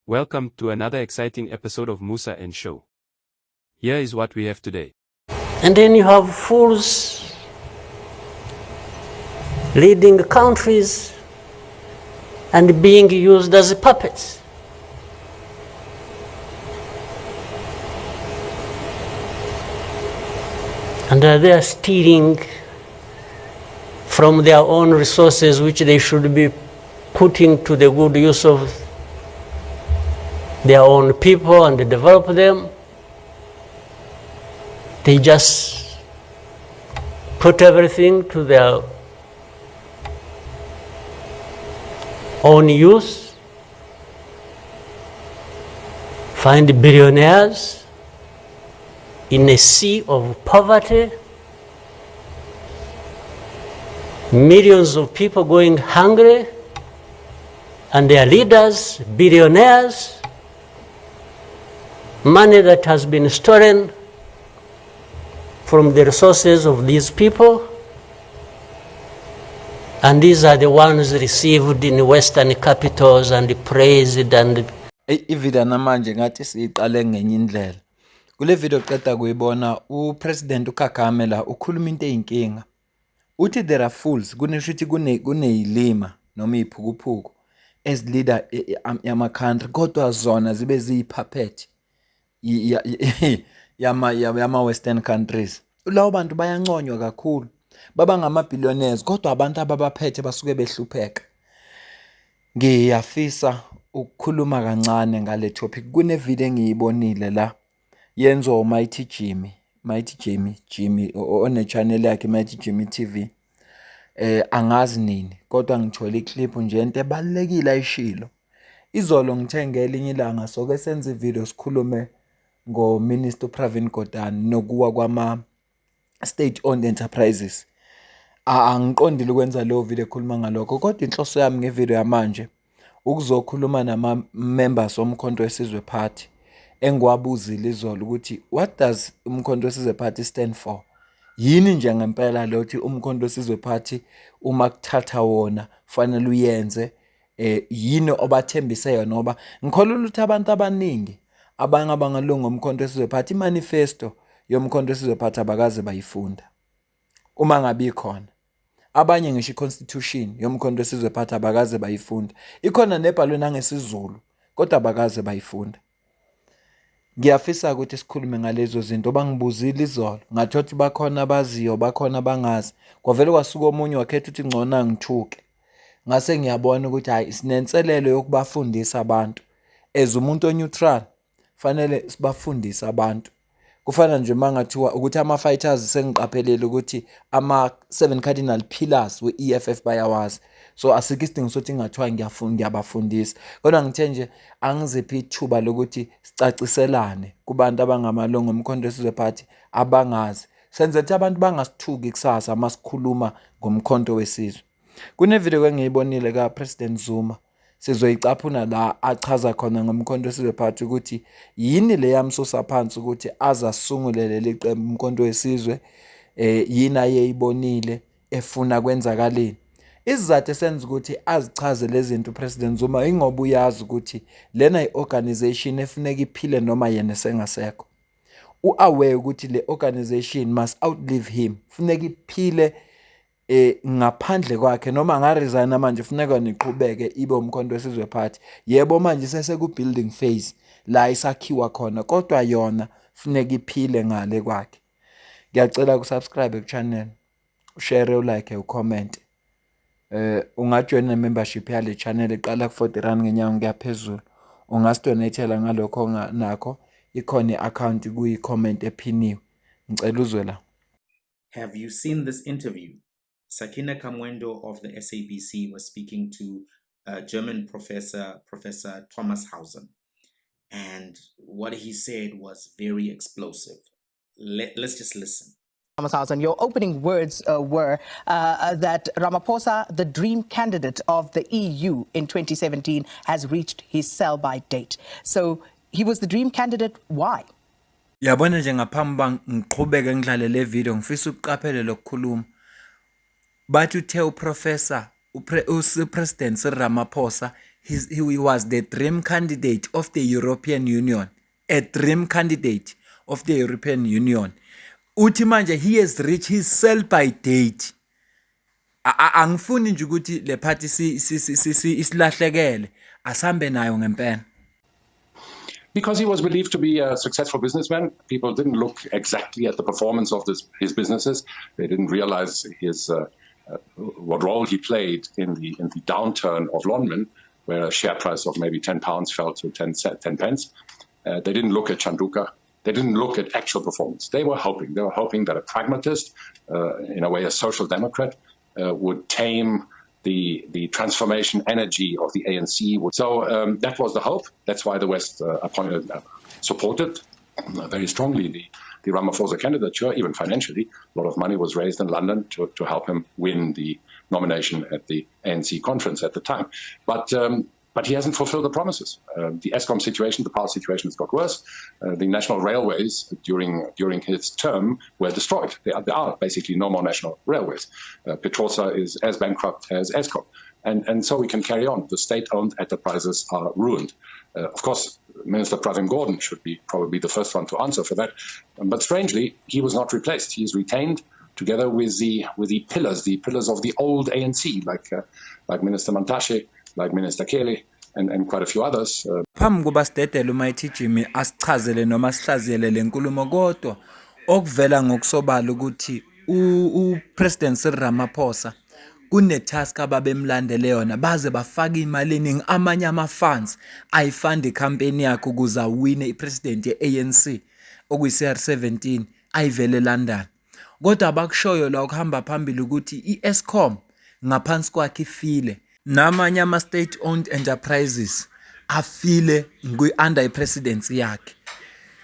Welcome to another exciting episode of Musa and Show. Here is what we have today. And then you have fools leading countries and being used as puppets. And they are stealing from their own resources, which they should be putting to the good use of their own people and develop them. They just put everything to their own use, find billionaires in a sea of poverty, millions of people going hungry, and their leaders, billionaires, money that has been stolen from the resources of these people, and these are the ones received in Western capitals and praised and Ivida namanje ngathi siqale ngenye indlela. Kule video qeda kuyibona uPresident uKagame la ukhuluma into eyinkinga. Uthi there are fools kuneshuthi kuneyilima noma iphukuphuku as leader yama country kodwa zona zibe ziyipuppet yama western countries. Lawo bantu bayanconywa kakhulu. Baba ngama-billionaires kodwa abantu ababaphethe basuke behlupheka. Ngiyafisa ukukhuluma kancane ngale topic. Kune video engiyibonile la yenziwa uMighty Jimmy one channel yakhe Mighty Jimmy TV. Angazi nini kodwa ngithola iclip nje into ebalekile ayishilo. Izolo ngithenge elinye ilanga soke senze video sikhulume ngoMinister Pravin Gordhan nokuwa kwama state owned enterprises. Angiqondile ukwenza leyo video ekhuluma ngalokho kodwa inhloso yami ngevideo yamanje ukuzokhuluma nama members omkhonto wesizwe party engiwabuzile izolo ukuthi what does umkhonto wesizwe party stand for? Yini nje ngempela lothi umkhonto wesizwe party uma kuthatha wona fanele uyenze yini obathembise yona ngoba ngikholwa ukuthi abantu abaningi abangabangalunga umkhonto wesizwe party manifesto yomkhonto wesizwe party abakaze bayifunda. Uma ngabe ikhona abanye ngisho iconstitution yomkhonto wesizwe party abakaze bayifunda. Ikhona nebhalwe nangesizulu kodwa abakaze bayifunda. Ngiyafisa ukuthi sikhulume ngalezo zinto bangibuzile izolo ngathothi bakhona abaziyo bakhona bangazi kwavele kwasuka omunye wakhetha ukuthi ngcona ngithuke ngase ngiyabona ukuthi hayi sinenselelo yokubafundisa abantu as umuntu neutral fanele sibafundise abantu. Kufana nje mangathiwa ukuthi ama-fighters sengiqaphelele ukuthi ama-7 cardinal pillars we-EFF bayawazi. So asikho isidingo sokuthi ngathiwa ngiyabafundisa. Kodwa ngithe nje angiziphi ithuba lokuthi sicaciselane kubantu abangamalungu omkhonto wesizwe party abangazi. Senze ukuthi abantu bangasithuki kusasa masikhuluma ngomkhonto wesizwe. Kune video engiyibonile kaPresident Zuma sizoyicaphuna la achaza khona ngomkhonto wesizwe party ukuthi yini le yamsusa phansi ukuthi azasungulele liqembu umkhonto wesizwe yini ayeyibonile efuna kwenzakaleni. Isizathu esenza ukuthi azichaze lezi zinto uPresident Zuma ingoba uyazi ukuthi lena iorganization efuneka iphile noma yena sengasekho. Uaware ukuthi le organization must outlive him. Funeka iphile ngaphandle kwakhe noma ngaresign manje funeka niqhubeke ibe umkhonto wesizwe party. Yebo manje seseku building phase la isakhiwa khona kodwa yona funeka iphile ngale kwakhe. Ngiyacela ukusubscribe ku channel, ushare, ulike, ucomment. Ungajoin membership yale channel eqala ku 40 rand ngenyanga kuyaphezulu. Ungasidonatela ngalokho nakho ikhona iaccount kuyi-comment ephiniwe. Ngicela uzwe la. Have you seen this interview? Sakina Kamwendo of the SABC was speaking to a German professor, Professor Thomas Hausen. And what he said was very explosive. Let's just listen. Thomas Hausen, your opening words were that Ramaphosa, the dream candidate of the EU in 2017, has reached his sell-by date. So he was the dream candidate. Why? Yabona nje ngaphambi ngiqhubeke ngidlale le video ngifisa ukuqaphele lokukhuluma. Bathi uthe uProfessor uPresident Ramaphosa he was the dream candidate of the European Union. A dream candidate of the European Union. Uthi manje he has reached his sell-by date. Angifuni nje ukuthi le party isilahlekele asambe nayo ngempela. Because he was believed to be a successful businessman, people didn't look exactly at the performance of his businesses. They didn't realize what role he played in the downturn of Lonmin, where a share price of maybe £10 fell to 10 pence. They didn't look at Chanduka. They didn't look at actual performance. They were hoping that a pragmatist, in a way a social democrat, would tame the transformation energy of the ANC. So that was the hope. That's why the West supported very strongly the Ramaphosa candidature, even financially. A lot of money was raised in London to help him win the nomination at the ANC conference at the time. But he hasn't fulfilled the promises. The Eskom situation, the power situation has got worse. The national railways during his term were destroyed. There are basically no more national railways. Petrosa is as bankrupt as Eskom. And so we can carry on. The state-owned enterprises are ruined. Of course, Minister Pravin Gordhan should be probably the first one to answer for that. But strangely, he was not replaced. He is retained together with the pillars of the old ANC, like Minister Mantashe, like Minister Kelly, and quite a few others. Phambi kuba sidedela uMighty Jimmy asichazele noma sihlaziyele lenkulumo kodwa okuvela ngokusobala ukuthi uPresident Cyril Ramaphosa kunetask ababemlandele yona baze bafaka imali eningi amanye ama-funds ayifunda icampaign yakhe ukuze awine ipresident ye-ANC okuyi-CR17 ayivele London. Kodwa abakushoyo la ukuhamba phambili ukuthi i-Eskom ngaphansi kwakhe ifile namanye ama-state-owned enterprises afile under i-presidency yakhe.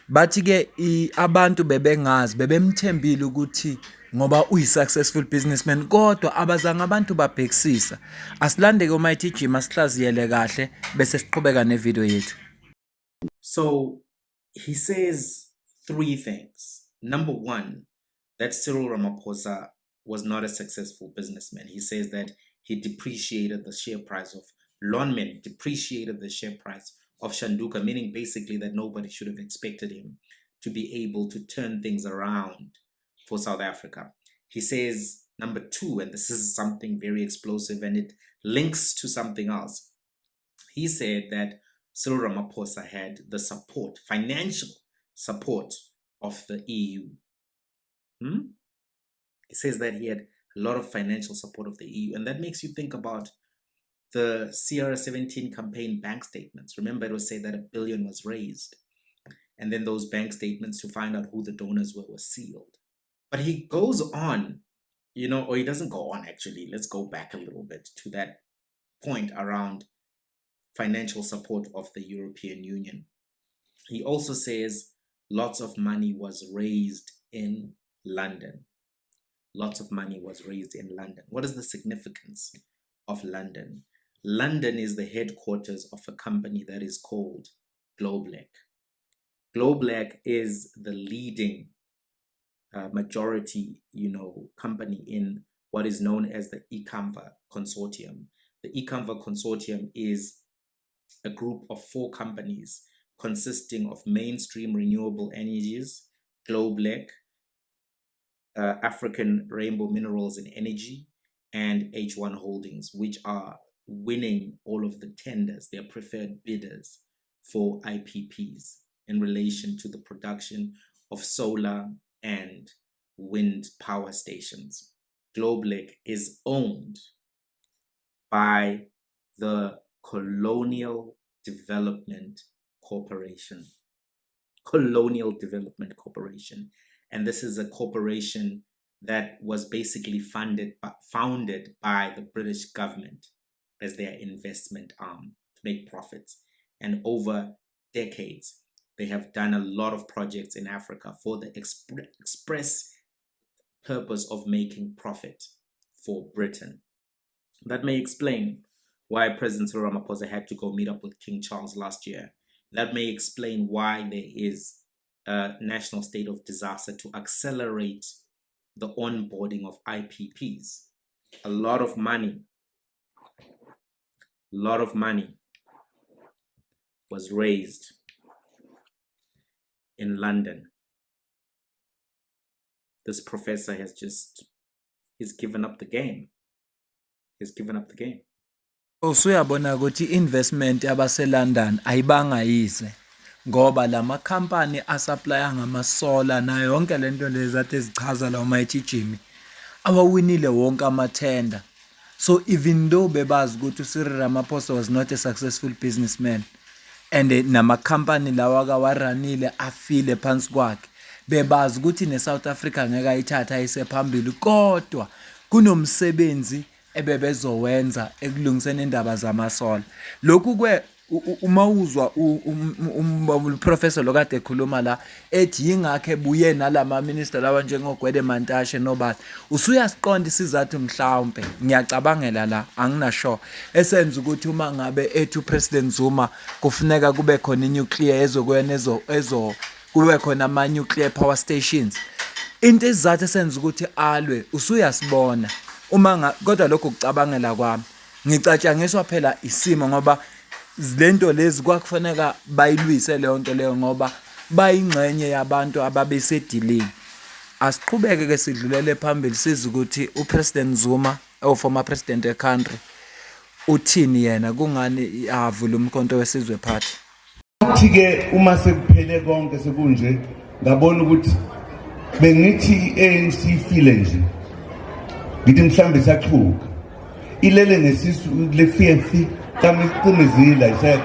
Bathi-ke abantu bebengazi bebemthembile ukuthi ngoba uyi-successful businessman kodwa abazange abantu babhekisisa. Asilandeke uMighty Jim asihlaziyele kahle bese siqhubeka nevideo yethu. So he says three things. Number one, that Cyril Ramaphosa was not a successful businessman. He says that he depreciated the share price of Lonmin, depreciated the share price of Chanduka, meaning basically that nobody should have expected him to be able to turn things around for South Africa. He says, number two, and this is something very explosive and it links to something else. He said that Cyril Ramaphosa had the support, financial support of the EU. He says that he had a lot of financial support of the EU. And that makes you think about the CR17 campaign bank statements. Remember, it was said that $1 billion was raised. And then those bank statements to find out who the donors were sealed. But he goes on, or he doesn't go on actually. Let's go back a little bit to that point around financial support of the European Union. He also says lots of money was raised in London. Lots of money was raised in London. What is the significance of London? London is the headquarters of a company that is called Globeleq. Globeleq is the leading majority, company in what is known as the eCamva Consortium. The eCamva Consortium is a group of 4 companies consisting of Mainstream Renewable Energies, Globeleq, African Rainbow Minerals and Energy, and H1 Holdings, which are winning all of the tenders, their preferred bidders for IPPs in relation to the production of solar and wind power stations. Globeleq is owned by the Colonial Development Corporation. Colonial Development Corporation. And this is a corporation that was basically founded by the British government as their investment arm to make profits. And over decades, they have done a lot of projects in Africa for the express purpose of making profit for Britain. That may explain why President Cyril Ramaphosa had to go meet up with King Charles last year. That may explain why there is a national state of disaster to accelerate the onboarding of IPPs. A lot of money was raised in London. This professor he's given up the game. He's given up the game. Usuyabona ukuthi investment yabaseLondon ayibanga yize ngoba lama company asupply ngamasola nayo yonke lento lezathe ezichaza la Mighty Jimmy awawinile wonke amathenda. So even though bebazi ukuthi uCyril Ramaphosa was not a successful businessman and nama company lawa kawaranile afile phansi kwakhe, bebazi ukuthi neSouth Africa ngeke ayithatha ayisephambili, kodwa kunomsebenzi ebebezowenza ekulungiseni indaba zamasola. Lokhu uma uzwa uprofessor lokade ekhuluma la ethi yingakhe buye nalama minister lawa njengogwede Mantashe nobani, usuyasiqonda isizathu mhlawumbe ngiyacabangela la anginasho esenza ukuthi uma ngabe ethu President Zuma kufuneka kube khona inuclear ezokwena kube khona ama nuclear power stations, into ezizathu esenza ukuthi alwe usuyasibona. Uma kodwa lokho kucabangela kwami ngicatshangiswa phela isimo ngoba lento lezi kwakufaneka bayilwise leyo nto leyo ngoba bayingxenye yabantu ababesedilini. Asiqhubeke ke sidlulele phambili siza ukuthi uPresident Zuma former president eCountry uthini yena kungani avula umkhonto wesizwe party. Kuthi ke uma sekuphele konke sekunje ngabona ukuthi bengithi iANC file nje ngithi mhlambe sachuka ilele ngesisu lefifi kamicimizila isekho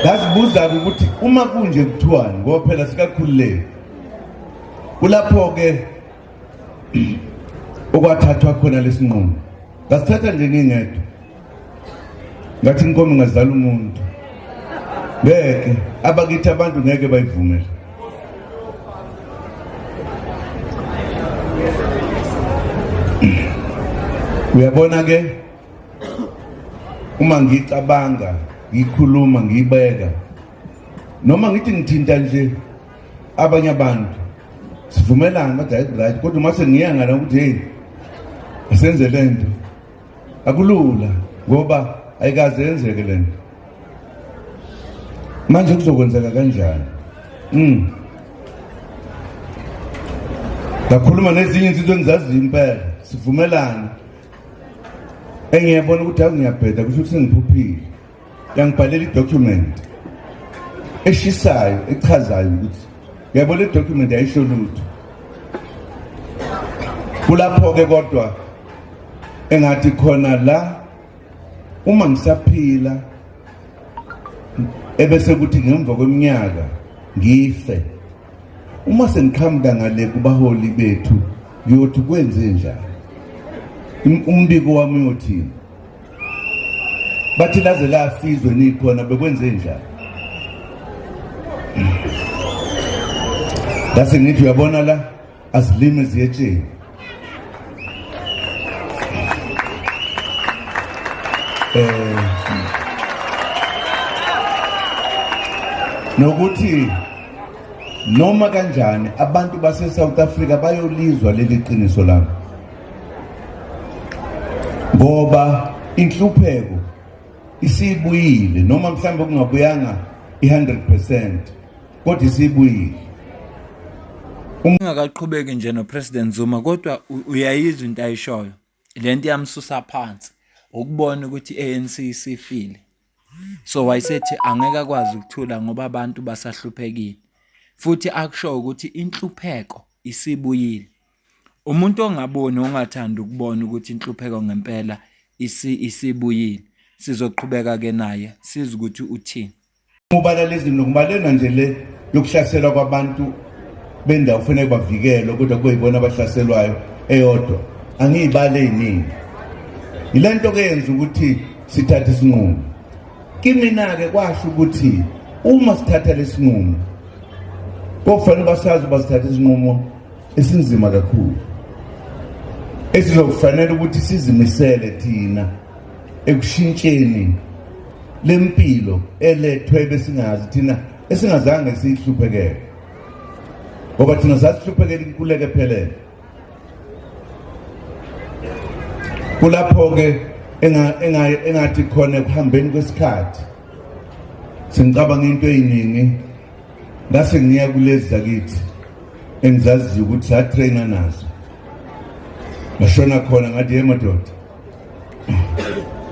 ngasibuza ukuthi uma kunje kuthiwani ngoba phela sikakhulule kulapho ke okwathathwa khona lesinqumo ngasithatha nje ngingedwa ngathi inkomo ngazala umuntu ngeke abakithi abantu ngeke bayivumele. Uyabona ke uma ngicabanga ngikhuluma ngibeka noma ngithi ngithinta nje abanye abantu sivumelana bathi hayi right, kodwa mase ngiyangana ukuthi hey asenze lento akulula ngoba ayikaze yenzeke lento manje kuzokwenzeka kanjani. Ngakhuluma nezinye izinto engizaziyo impela sivumelana engiyabona ukuthi ngiyabheda kusho ukuthi ngiphuphile yangibhalela idocument eshisayo echazayo ukuthi ngiyabona idocument ayisho lutho. Kulapho ke kodwa engathi khona la uma ngisaphila ebese kuthi ngemva kweminyaka ngife uma seniqhamuka ngale kubaholi bethu ngiyothi kwenze njani umbiko wami uyothini bathi laze lafizwe nikhona bekwenze njani. Base ngithi uyabona la asilime ziyetsheni nokuthi noma kanjani abantu base South Africa bayolizwa leli qiniso lami ngoba inhlupheko isibuyile noma mhlambe kungabuyanga i100% kodwa isibuyile. Ungakaqhubeki nje noPresident Zuma kodwa uyayizwa into ayishoyo lento yamsusa phansi ukubona ukuthi iANC isifile, so wayesethi angeke akwazi ukuthula ngoba abantu basahluphekile futhi akusho ukuthi inhlupheko isibuyile. Umuntu ongaboni ongathanda ukubona ukuthi inhlupheko ngempela isibuyile sizoqhubeka ke naye siza ukuthi uthini. Ubala lezi nokubalena nje le yokuhlaselwa kwabantu bendawo kufanele bavikelwe kodwa kuyibona abahlaselwayo eyodwa angiyibale eziningi. Ilento ke yenza ukuthi sithathe isinqumo. Kimina ke kwasho ukuthi uma sithatha lesinqumo kufanele basazi basithatha isinqumo esinzima kakhulu esizokufanele ukuthi sizimisele thina ekushintsheni lempilo elethwe besingazi thina esingazange sihluphekele ngoba thina sasihluphekele inkululeko ephelele. kulapho ke engathi khona ekuhambeni kwesikhathi sengicabanga into eyiningi ngase ngiya kulezi zakithi engizaziyo ukuthi satraina nazo bashona khona ngathi emadoda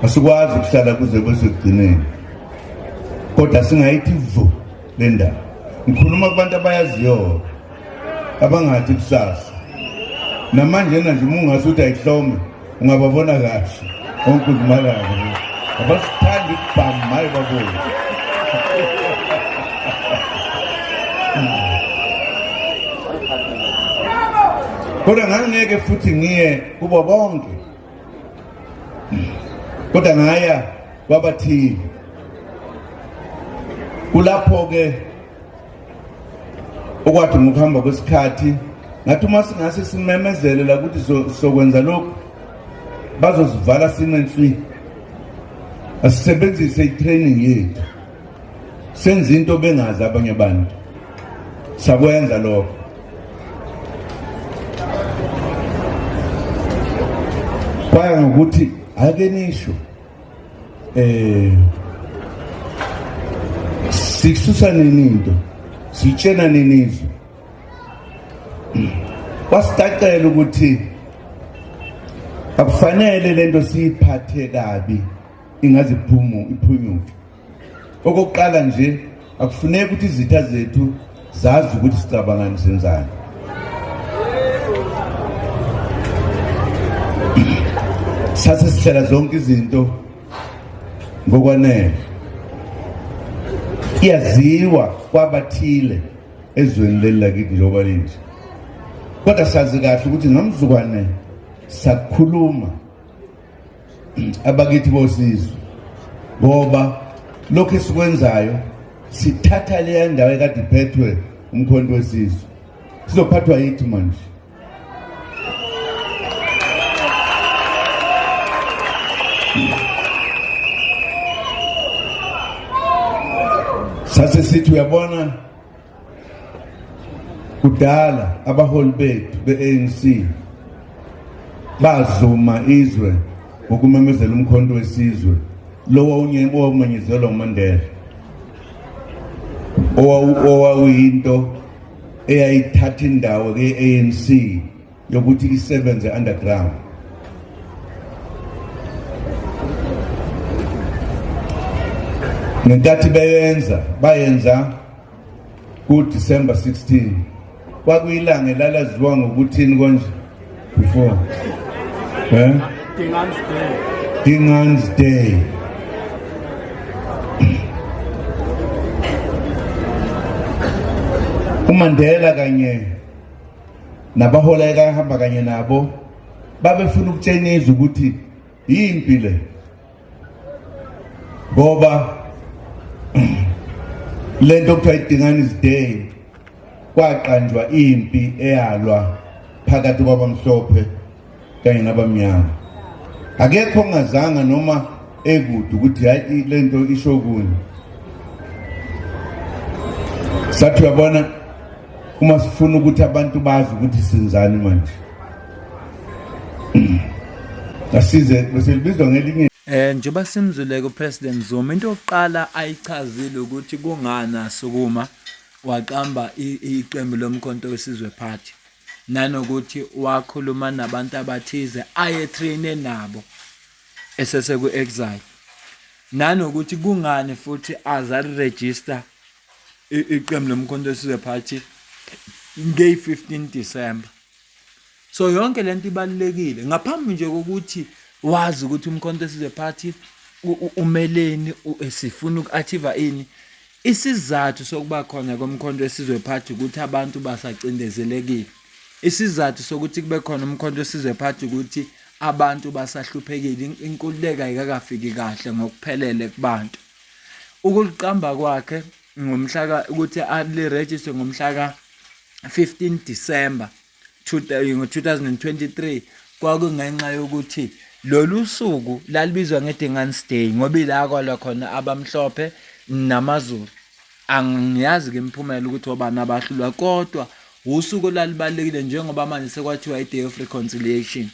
asikwazi ukuhlala kuze kwesekugcineni kodwa singayithi vu le ndaba ngikhuluma kubantu abayaziyo abangathi kusasa namanje nje ungasuthi ayihlome ungababona kahle onkuzimalana abasithandi ukubhama maye babona kodwa ngangeke futhi ngiye kubo bonke kodwa ngaya kwabathile kulapho ke okwathi ngokuhamba kwesikhathi ngathi uma singase simemezele la ukuthi sokwenza lokho bazosivala simenswi asisebenzise itraining yethu senze into bengazi abanye abantu sakwenza lokho kwaya ngokuthi ake nisho sikususa nini into sitshena nini izwi wasitacela ukuthi akufanele lento siyiphathe kabi ingaze iphunyuke okokuqala nje akufuneki ukuthi izitha zethu zazi ukuthi sicabangani senzani sase sihlela zonke izinto ngokwanele iyaziwa kwabathile ezweni leli lakithi njengoba linje kodwa sazi kahle ukuthi nomzukwane sakhuluma abakithi bosizwe ngoba lokho esikwenzayo sithatha le ndawo ekade iphethwe umkhonto wesizwe sizophathwa yithi manje sase sithi uyabona kudala abaholi bethu be-ANC bazuma izwe ngokumemezela umkhonto wesizwe lowo owawumenyezelwa uMandela owawuyinto eyayithatha indawo ke-ANC yokuthi isebenze underground ngenkathi bayenza ku-December 16 kwakuyilanga elalaziwa ngokuthini konje before Dingan's Day uMandela kanye nabahola ekahamba kanye nabo babefuna ukutshengisa ukuthi yimpi le ngoba lento kuthiwa iDingan's Day kwaqanjwa impi eyalwa phakathi kwabamhlophe kanye nabamnyama akekho ongazanga noma ekude ukuthi hayi lento isho kuni sathi uyabona uma sifuna ukuthi abantu bazi ukuthi senzani manje asize bese libizwa ngelinye njengoba simzuleke uPresident Zuma into yokuqala ayichazile ukuthi kungana sukuma waqamba iqembu lomkhonto wesizwe party nanokuthi wakhuluma nabantu abathize ayetraine nabo eseseku exile nanokuthi kungani futhi azali register iqembu lomkhonto wesizwe party nge-15 December so yonke lento ibalekile ngaphambi nje kokuthi wazi ukuthi umkhonto wesizwe party umeleni sifuna uku-achieve ini isizathu sokuba khona komkhonto wesizwe party ukuthi abantu basacindezelekile isizathu sokuthi kube khona umkhonto wesizwe party ukuthi abantu basahluphekile inkululeko ayikakafiki kahle ngokuphelele kubantu ukuliqamba kwakhe ngomhla ukuthi aliregister ngomhla ka 15 December 2023 kwakungenxa yokuthi lolu suku lalibizwa ngeDingan's Day ngoba ila kwalwa khona abamhlophe namaZulu angiyazi ke imphumela ukuthi obani abahlulwa kodwa usuku lalibalekile njengoba manje sekwathiwa iDay of Reconciliation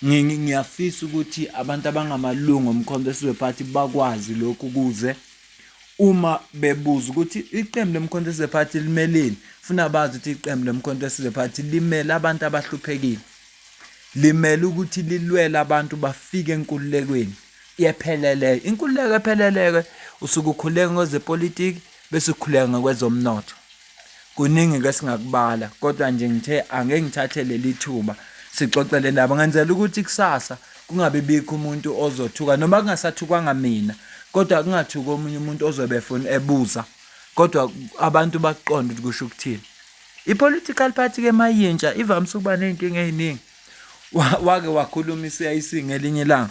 ngiyafisa ukuthi abantu abangamalungu omkhonto wesizwe party bakwazi lokhu kuze uma bebuza ukuthi iqembu lomkhonto wesizwe party limeleni, funa bazi ukuthi iqembu lomkhonto wesizwe party limele abantu abahluphekile, limele ukuthi lilwele abantu bafike enkululekweni epheleleyo. Inkululeko epheleleyo usuke ukhuleka ngezepolitiki bese ukhuleka ngokwezomnotho. Kuningi ke singakubala, kodwa nje ngithe angeke ngithathe leli thuba sixoxele nabo ngenzela ukuthi kusasa kungabe bikho umuntu ozothuka, noma kungasathukanga mina kodwa kungathuka omunye umuntu ozobe efuna ebuza, kodwa abantu baqonda ukuthi kusho ukuthini. I-political party ke mayintsha ivamise ukuba ney'nkinga ey'ningi. Wake wakhuluma i-CIC ngelinye ilanga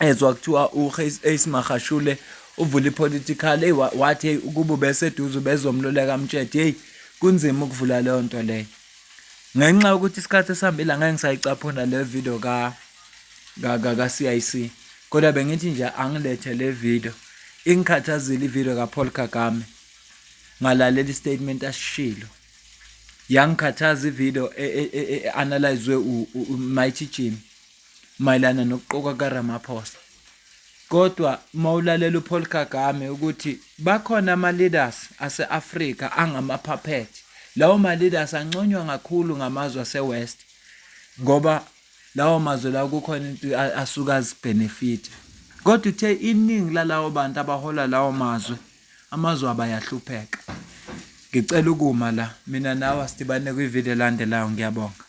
ezwa kuthiwa u-Ace Magashule uvula i-political wathi ukuba ubeseduze ubezomluleka Mtsheti, hey kunzima ukuvula leyo nto leyo. Ngenxa yokuthi isikhathi esihambile angeke ngisayicaphuna le video ka-CIC, kodwa bengithi nje angilethe le video ingikhathazile ivideo kaPaul Kagame ngalalela istatement asishilo. Yangikhathaza ivideo analyzwe uMighty Jimmy mayelana nokuqokwa kaRamaphosa. Kodwa mawulalela uPaul Kagame ukuthi bakhona ama-leaders ase-Afrika angama-puppet. Lawo ma-leaders anconywa kakhulu ngamazwe ase-West ngoba lawo mazwe lawo kukhona into asuka azibenefit. Kodwa uthe iningi lalawo bantu abahola lawo mazwe, amazwe abayahlupheka. Ngicela ukuma la, mina nawe sidibane kwivideo elandelayo. Ngiyabonga.